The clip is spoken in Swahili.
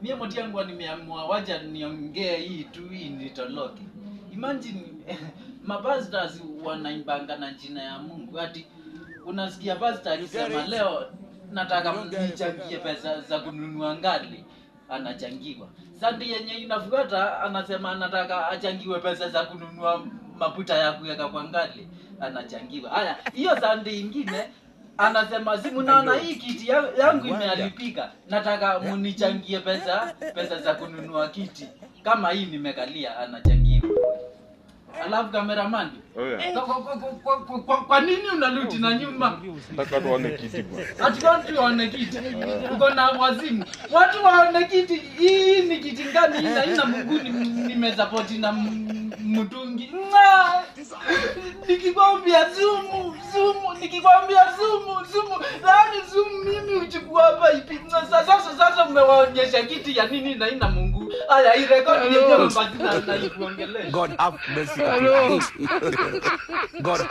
Mimi moti yangu nimeamua wacha niongee hii tu hii nitoloke. Imagine mapastors wanaimbanga na jina ya Mungu. Ati unasikia pastor akisema leo nataka mnichangie pesa za kununua ngali, anachangiwa. Sunday yenye inafuata anasema anataka achangiwe pesa za kununua mafuta ya kuweka kwa ngali, anachangiwa. Haya, hiyo Sunday nyingine anasema si mnaona hii kiti yangu imeharibika, nataka munichangie pesa za kununua kiti kama hii nimekalia, anachangiwa. Alafu cameraman, kwa nini unaluti na nyuma? Nataka tuone kiti bwana. Ati watu waone kiti. Uko na wazimu. Watu waone kiti. Hii ni kiti ngani hii na ina Mungu nimesupport na mtungi. Nikikwambia nikikwambia zumu. Yaani zumu mimi uchukua hapa ipi. Sasa umewaonyesha kiti ya nini na ina Mungu. Haya hii record yenyewe mbazina na ikuongelesha. God have mercy. God